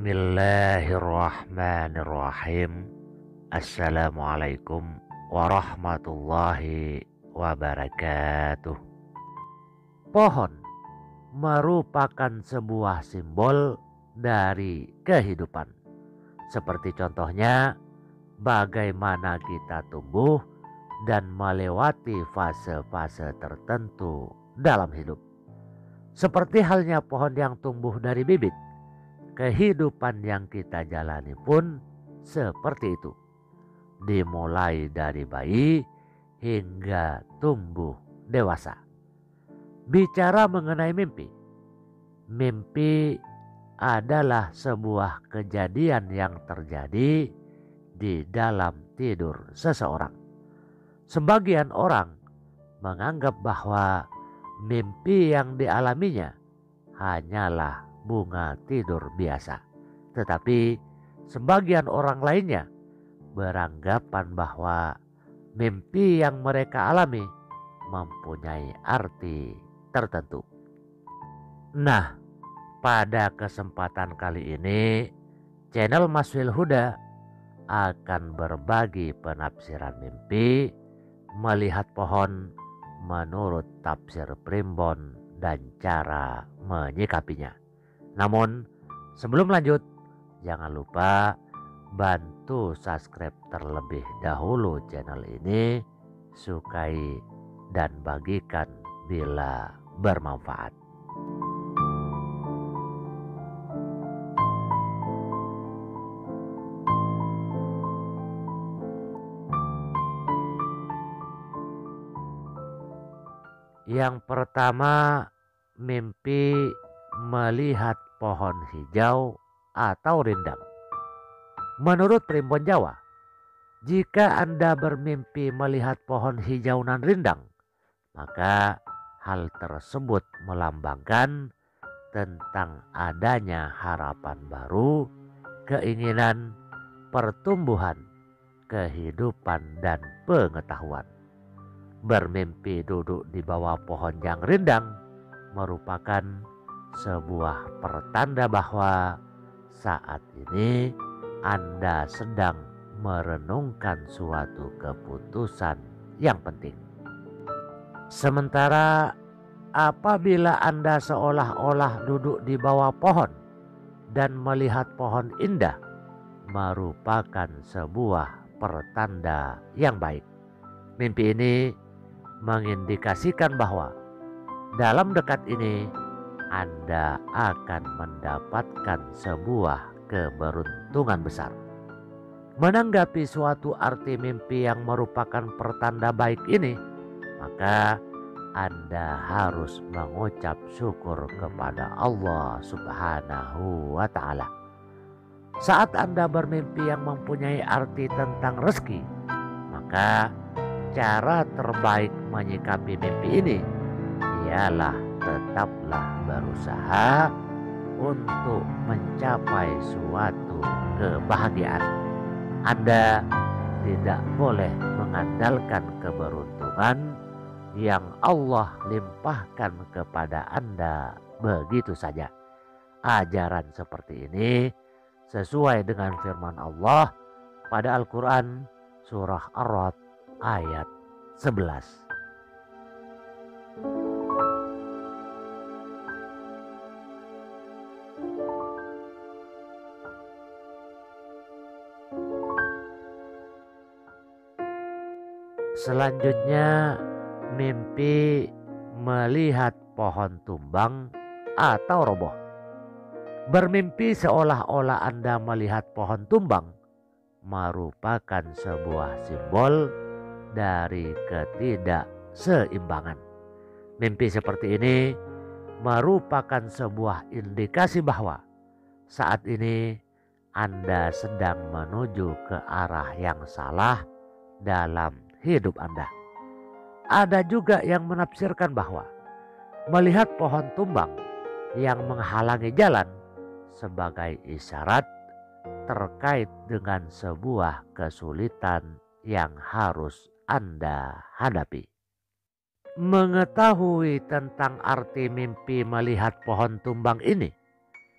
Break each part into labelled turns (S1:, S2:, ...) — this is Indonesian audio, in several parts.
S1: Bismillahirrahmanirrahim. Assalamualaikum warahmatullahi wabarakatuh. Pohon merupakan sebuah simbol dari kehidupan. Seperti contohnya bagaimana kita tumbuh dan melewati fase-fase tertentu dalam hidup. Seperti halnya pohon yang tumbuh dari bibit, kehidupan yang kita jalani pun seperti itu. Dimulai dari bayi hingga tumbuh dewasa. Bicara mengenai mimpi. Mimpi adalah sebuah kejadian yang terjadi di dalam tidur seseorang. Sebagian orang menganggap bahwa mimpi yang dialaminya hanyalah bunga tidur biasa. Tetapi sebagian orang lainnya beranggapan bahwa mimpi yang mereka alami mempunyai arti tertentu. Nah, pada kesempatan kali ini channel Maswil Huda akan berbagi penafsiran mimpi melihat pohon menurut tafsir primbon dan cara menyikapinya. Namun sebelum lanjut, jangan lupa bantu subscribe terlebih dahulu channel ini, sukai dan bagikan bila bermanfaat. Yang pertama, mimpi melihat pohon hijau atau rindang. Menurut primbon Jawa, jika Anda bermimpi melihat pohon hijau dan rindang, maka hal tersebut melambangkan tentang adanya harapan baru, keinginan, pertumbuhan, kehidupan, dan pengetahuan. Bermimpi duduk di bawah pohon yang rindang merupakan sebuah pertanda bahwa saat ini Anda sedang merenungkan suatu keputusan yang penting. Sementara apabila Anda seolah-olah duduk di bawah pohon dan melihat pohon indah, merupakan sebuah pertanda yang baik. Mimpi ini mengindikasikan bahwa dalam dekat ini Anda akan mendapatkan sebuah keberuntungan besar. Menanggapi suatu arti mimpi yang merupakan pertanda baik ini, maka Anda harus mengucap syukur kepada Allah Subhanahu wa Ta'ala. Saat Anda bermimpi yang mempunyai arti tentang rezeki, maka cara terbaik menyikapi mimpi ini ialah tetaplah berusaha untuk mencapai suatu kebahagiaan. Anda tidak boleh mengandalkan keberuntungan yang Allah limpahkan kepada Anda begitu saja. Ajaran seperti ini sesuai dengan firman Allah pada Al-Quran surah Ar-Ra'd ayat 11. Selanjutnya, mimpi melihat pohon tumbang atau roboh. Bermimpi seolah-olah Anda melihat pohon tumbang merupakan sebuah simbol dari ketidakseimbangan. Mimpi seperti ini merupakan sebuah indikasi bahwa saat ini Anda sedang menuju ke arah yang salah dalam hidup Anda. Ada juga yang menafsirkan bahwa melihat pohon tumbang yang menghalangi jalan sebagai isyarat terkait dengan sebuah kesulitan yang harus Anda hadapi. Mengetahui tentang arti mimpi melihat pohon tumbang ini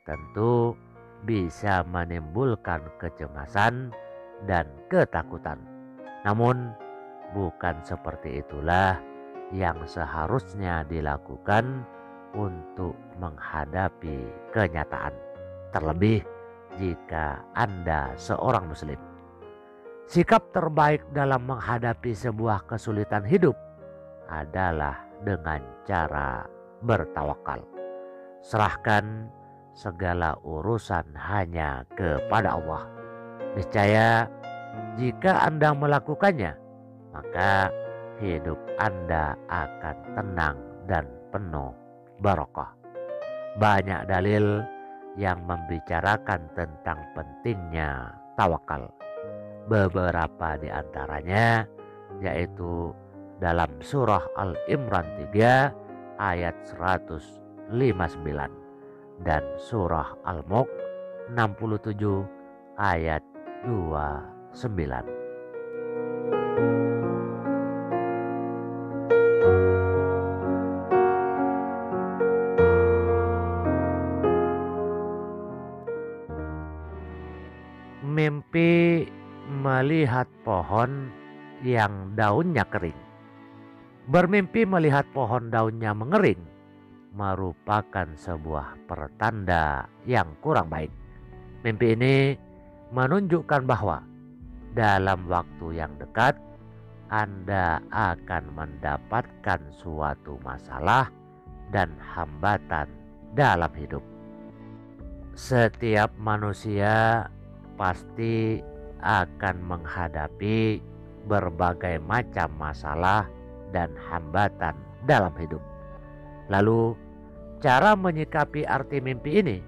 S1: tentu bisa menimbulkan kecemasan dan ketakutan. Namun, bukan seperti itulah yang seharusnya dilakukan untuk menghadapi kenyataan. Terlebih jika Anda seorang Muslim. Sikap terbaik dalam menghadapi sebuah kesulitan hidup adalah dengan cara bertawakal. Serahkan segala urusan hanya kepada Allah. Niscaya jika Anda melakukannya, maka hidup Anda akan tenang dan penuh barokah. Banyak dalil yang membicarakan tentang pentingnya tawakal. Beberapa di antaranya yaitu dalam surah Al-Imran 3 ayat 159 dan surah Al-Mulk 67 ayat 29. Mimpi melihat pohon yang daunnya kering. Bermimpi melihat pohon daunnya mengering merupakan sebuah pertanda yang kurang baik. Mimpi ini menunjukkan bahwa dalam waktu yang dekat Anda akan mendapatkan suatu masalah dan hambatan dalam hidup. Setiap manusia pasti akan menghadapi berbagai macam masalah dan hambatan dalam hidup. Lalu cara menyikapi arti mimpi ini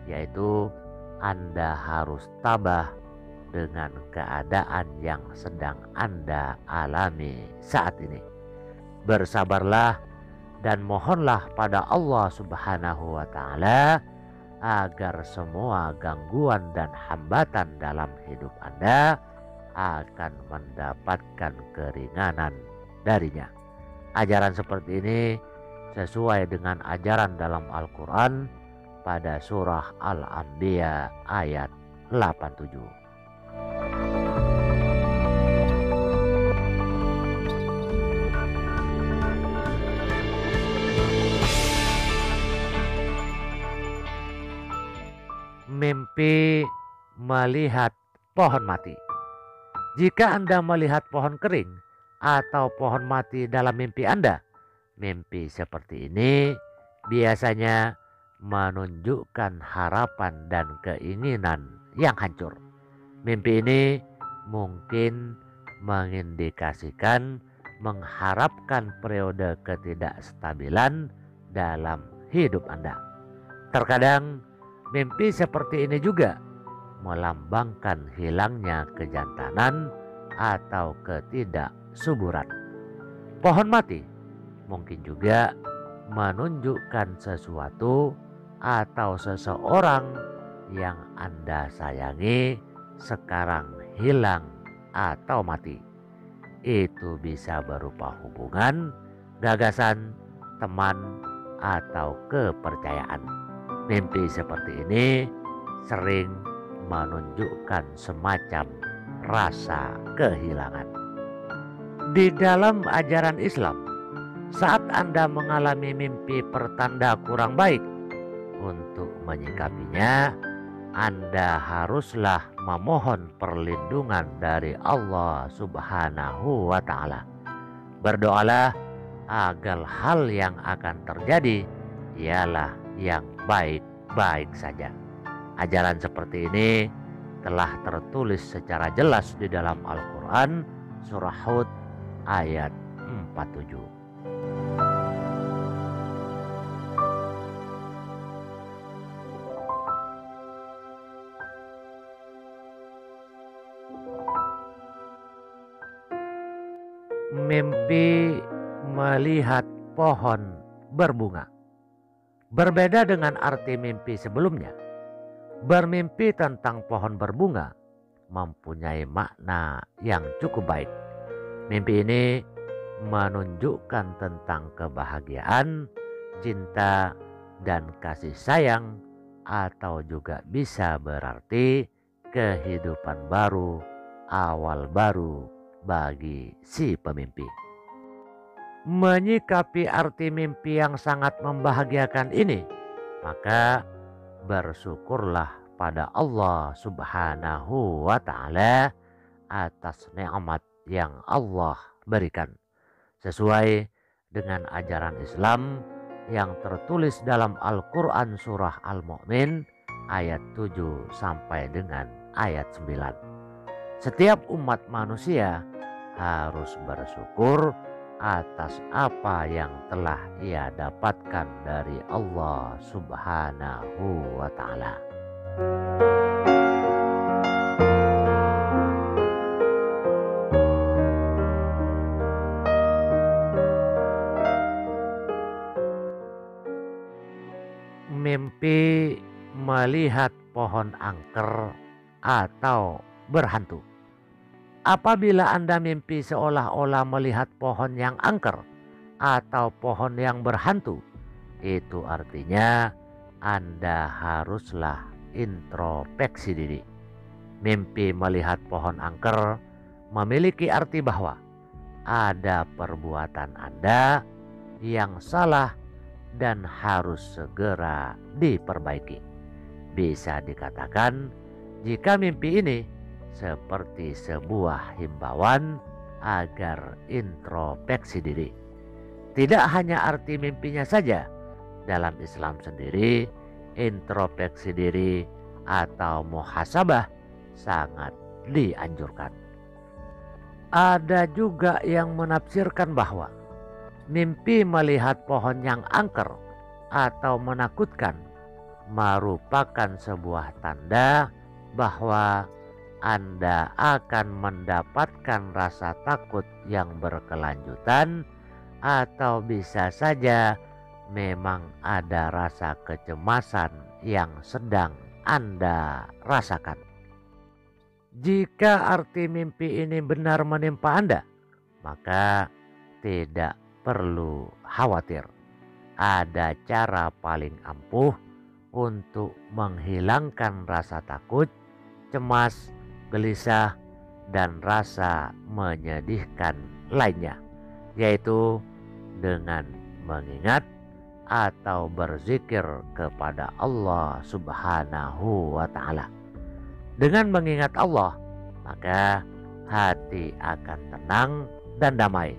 S1: yaitu Anda harus tabah dengan keadaan yang sedang Anda alami saat ini. Bersabarlah dan mohonlah pada Allah Subhanahu wa Ta'ala agar semua gangguan dan hambatan dalam hidup Anda akan mendapatkan keringanan darinya. Ajaran seperti ini sesuai dengan ajaran dalam Al-Quran pada surah Al-Anbiya ayat 87. Mimpi melihat pohon mati. Jika Anda melihat pohon kering atau pohon mati dalam mimpi Anda, mimpi seperti ini biasanya menunjukkan harapan dan keinginan yang hancur. Mimpi ini mungkin mengindikasikan mengharapkan periode ketidakstabilan dalam hidup Anda. Terkadang mimpi seperti ini juga melambangkan hilangnya kejantanan atau ketidaksuburan. Pohon mati mungkin juga menunjukkan sesuatu atau seseorang yang Anda sayangi sekarang hilang atau mati. Itu bisa berupa hubungan, gagasan, teman, atau kepercayaan. Mimpi seperti ini sering menunjukkan semacam rasa kehilangan. Di dalam ajaran Islam, saat Anda mengalami mimpi pertanda kurang baik, untuk menyikapinya Anda haruslah memohon perlindungan dari Allah Subhanahu wa Ta'ala. Berdoalah agar hal yang akan terjadi ialah yang baik-baik saja. Ajaran seperti ini telah tertulis secara jelas di dalam Al-Quran surah Hud ayat 47. Mimpi melihat pohon berbunga. Berbeda dengan arti mimpi sebelumnya, bermimpi tentang pohon berbunga mempunyai makna yang cukup baik. Mimpi ini menunjukkan tentang kebahagiaan, cinta, dan kasih sayang atau juga bisa berarti kehidupan baru, awal baru bagi si pemimpi. Menyikapi arti mimpi yang sangat membahagiakan ini, maka bersyukurlah pada Allah Subhanahu wa Ta'ala atas nikmat yang Allah berikan sesuai dengan ajaran Islam yang tertulis dalam Al-Quran surah Al-Mu'min ayat 7 sampai dengan ayat 9. Setiap umat manusia harus bersyukur atas apa yang telah ia dapatkan dari Allah Subhanahu wa Ta'ala. Mimpi melihat pohon angker atau berhantu. Apabila Anda mimpi seolah-olah melihat pohon yang angker atau pohon yang berhantu, itu artinya Anda haruslah introspeksi diri. Mimpi melihat pohon angker memiliki arti bahwa ada perbuatan Anda yang salah dan harus segera diperbaiki. Bisa dikatakan jika mimpi ini seperti sebuah himbauan agar introspeksi diri. Tidak hanya arti mimpinya saja, dalam Islam sendiri introspeksi diri atau muhasabah sangat dianjurkan. Ada juga yang menafsirkan bahwa mimpi melihat pohon yang angker atau menakutkan merupakan sebuah tanda bahwa Anda akan mendapatkan rasa takut yang berkelanjutan, atau bisa saja memang ada rasa kecemasan yang sedang Anda rasakan. Jika arti mimpi ini benar menimpa Anda, maka tidak perlu khawatir. Ada cara paling ampuh untuk menghilangkan rasa takut, cemas, gelisah, dan rasa menyedihkan lainnya, yaitu dengan mengingat atau berzikir kepada Allah Subhanahu wa Ta'ala. Dengan mengingat Allah, maka hati akan tenang dan damai,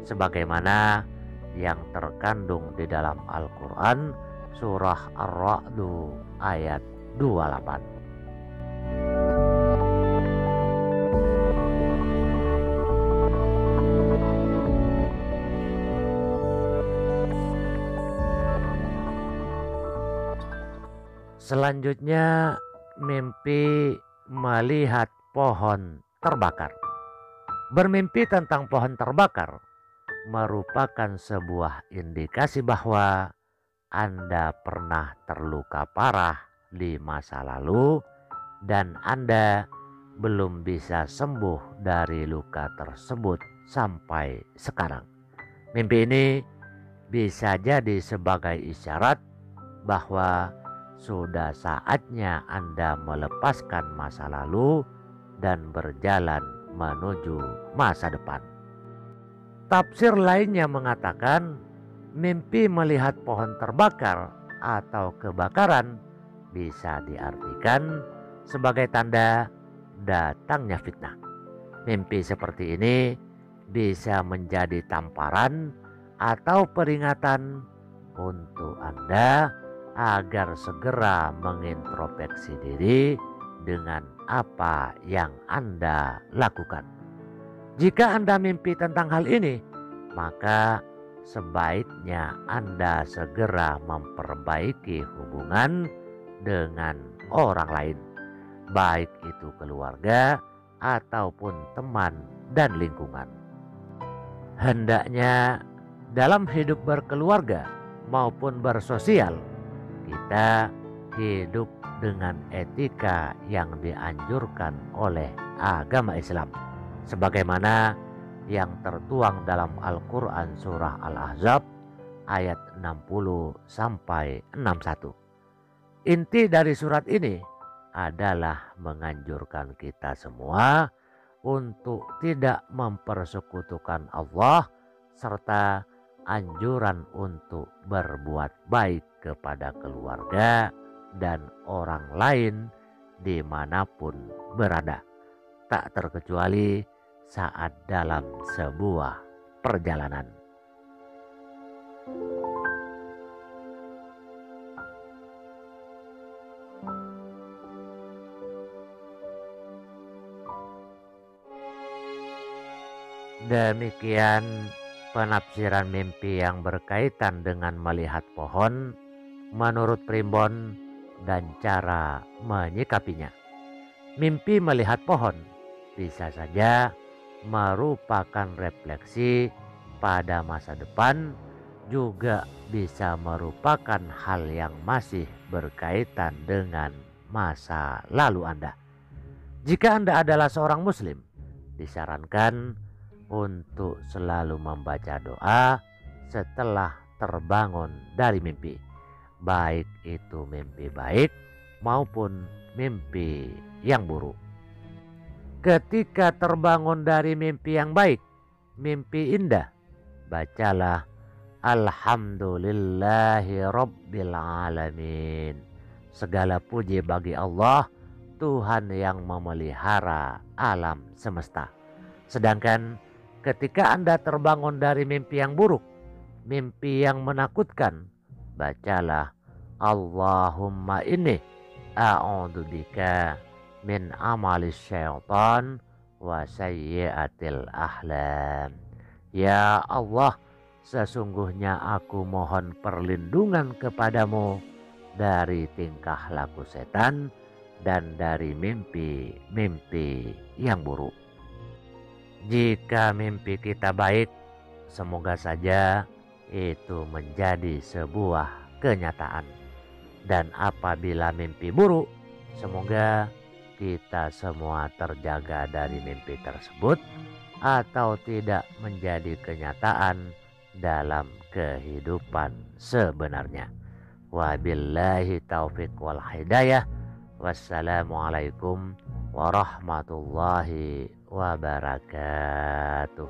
S1: sebagaimana yang terkandung di dalam Al-Quran surah Ar-Ra'd ayat 28. Selanjutnya, mimpi melihat pohon terbakar. Bermimpi tentang pohon terbakar merupakan sebuah indikasi bahwa Anda pernah terluka parah di masa lalu dan Anda belum bisa sembuh dari luka tersebut sampai sekarang. Mimpi ini bisa jadi sebagai isyarat bahwa sudah saatnya Anda melepaskan masa lalu dan berjalan menuju masa depan. Tafsir lainnya mengatakan mimpi melihat pohon terbakar atau kebakaran bisa diartikan sebagai tanda datangnya fitnah. Mimpi seperti ini bisa menjadi tamparan atau peringatan untuk Anda agar segera mengintrospeksi diri dengan apa yang Anda lakukan. Jika Anda mimpi tentang hal ini, maka sebaiknya Anda segera memperbaiki hubungan dengan orang lain, baik itu keluarga ataupun teman dan lingkungan. Hendaknya dalam hidup berkeluarga maupun bersosial, kita hidup dengan etika yang dianjurkan oleh agama Islam, sebagaimana yang tertuang dalam Al-Quran surah Al-Ahzab ayat 60 sampai 61. Inti dari surat ini adalah menganjurkan kita semua untuk tidak mempersekutukan Allah serta anjuran untuk berbuat baik kepada keluarga dan orang lain dimanapun berada, tak terkecuali saat dalam sebuah perjalanan. Demikian penafsiran mimpi yang berkaitan dengan melihat pohon menurut Primbon dan cara menyikapinya. Mimpi melihat pohon bisa saja merupakan refleksi pada masa depan, juga bisa merupakan hal yang masih berkaitan dengan masa lalu Anda. Jika Anda adalah seorang muslim, disarankan untuk selalu membaca doa setelah terbangun dari mimpi, baik itu mimpi baik maupun mimpi yang buruk. Ketika terbangun dari mimpi yang baik, mimpi indah, bacalah Alhamdulillahi Rabbil Alamin. Segala puji bagi Allah, Tuhan yang memelihara alam semesta. Sedangkan ketika Anda terbangun dari mimpi yang buruk, mimpi yang menakutkan, bacalah Allahumma inni a'udzubika min amalis syaitan wa sayyiatil ahlam. Ya Allah, sesungguhnya aku mohon perlindungan kepadamu dari tingkah laku setan dan dari mimpi-mimpi yang buruk. Jika mimpi kita baik, semoga saja itu menjadi sebuah kenyataan. Dan apabila mimpi buruk, semoga kita semua terjaga dari mimpi tersebut atau tidak menjadi kenyataan dalam kehidupan sebenarnya. Wabillahi taufiq wal hidayah. Wassalamualaikum warahmatullahi wabarakatuh.